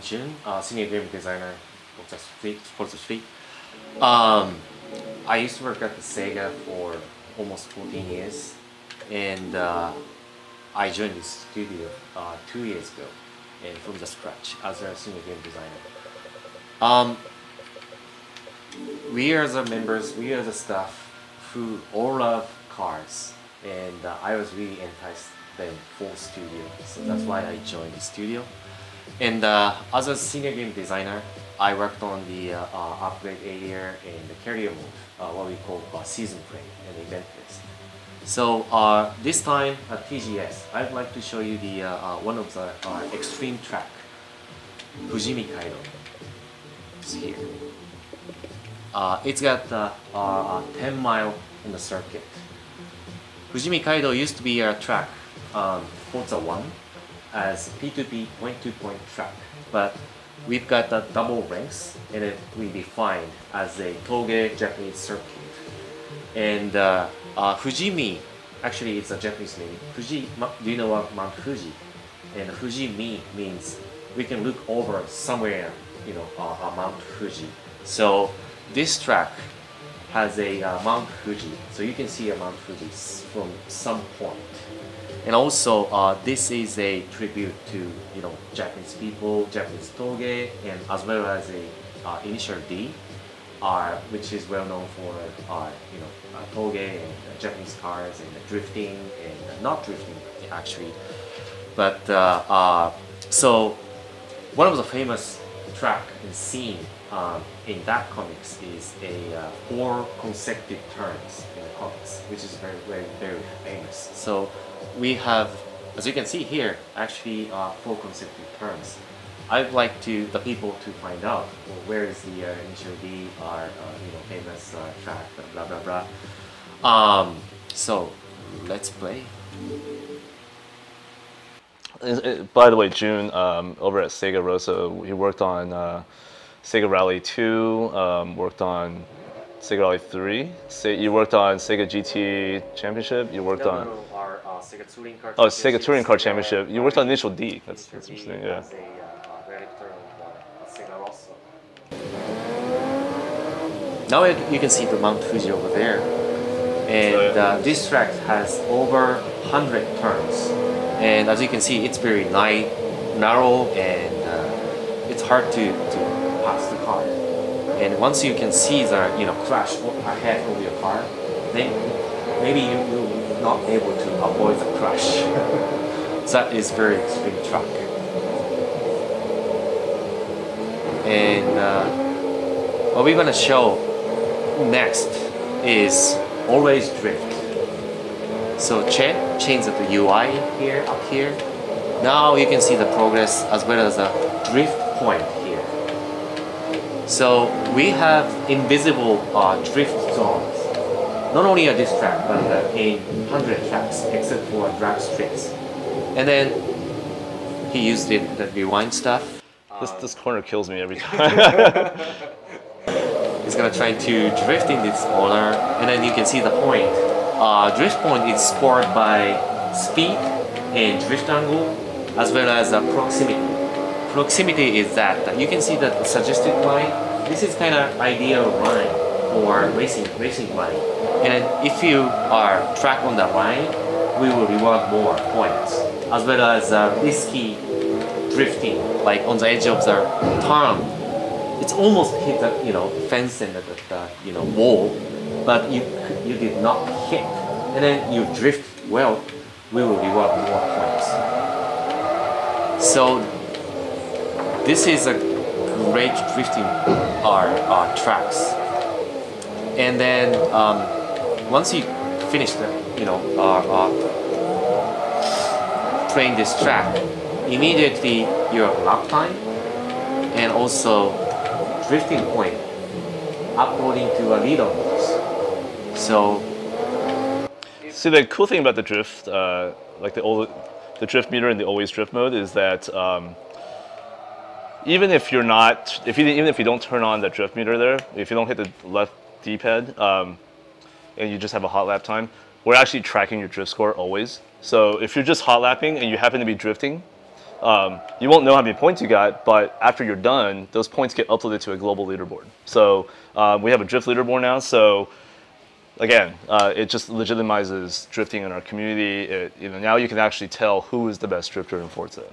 Jun, senior game designer of Forza Street. I used to work at the Sega for almost 14 years, and I joined this studio 2 years ago, and from the scratch as a senior game designer. We are the members, we are the staff who all love cars, and I was really enticed them for studio, so that's why I joined the studio. And as a senior game designer, I worked on the upgrade area and the carrier mode, what we call season play and event list. So this time at TGS, I'd like to show you the one of the extreme track, Fujimi Kaido. It's here. It's got 10 mile in the circuit. Fujimi Kaido used to be a track, Forza 1, as P2P point-to-point track, but we've got the double ranks, and it we defined as a Toge Japanese circuit. And Fujimi, actually it's a Japanese name. Fuji, do you know what Mount Fuji? And Fujimi means we can look over somewhere, you know, Mount Fuji. So this track has a Mount Fuji, so you can see a Mount Fuji from some point. And also, this is a tribute to, you know, Japanese people, Japanese Toge, and as well as a initial D, which is well known for, you know, Toge and Japanese cars and drifting and not drifting actually. But so one of the famous track and scene in that comics is a 4 consecutive turns in the comics, which is very famous. So we have, as you can see here, actually 4 consecutive turns. I'd like the people to find out, well, where is the initial D, you know, famous track, blah blah blah. So let's play. By the way, June over at Sega Rosa, he worked on Sega Rally 2, worked on Sega Rally 3. You worked on Sega GT Championship. You worked on our Sega Touring Car. Oh, Sega Touring Car Championship. You worked on Initial D. That's interesting. Yeah. As a director of Sega Rosa. Now you can see the Mount Fuji over there, and this track has over 100 turns. And as you can see, it's very narrow, and it's hard to pass the car. And once you can see the, you know, crash ahead of your car, then maybe you will not able to avoid the crash. So that is very extreme track. And what we're gonna show next is always drift. So change the UI here, up here. Now you can see the progress as well as the drift point here. So we have invisible drift zones, not only at this track, but in 100 tracks, except for drag strips. And then he used the rewind stuff. This corner kills me every time. He's gonna try to drift in this corner, and then you can see the point. Drift point is scored by speed and drift angle, as well as proximity. Proximity is that you can see that the suggested line. This is kind of ideal line for racing line. And if you are track on the line, we will reward more points, as well as risky drifting, like on the edge of the turn. It's almost hit the, you know, fence and the you know, wall, but you did not hit, and then you drift well, we will reward more points. So this is a great drifting tracks. And then once you finish the, you know, playing this track, immediately your lap time and also drifting point according to a leaderboards. So see, the cool thing about the drift, like the drift meter in the always drift mode, is that even if you don't turn on the drift meter there, if you don't hit the left D-pad and you just have a hot lap time, we're actually tracking your drift score always. So if you're just hot lapping and you happen to be drifting, You won't know how many points you got, but after you're done, those points get uploaded to a global leaderboard. So we have a drift leaderboard now. So again, it just legitimizes drifting in our community. Now you can actually tell who is the best drifter in Forza.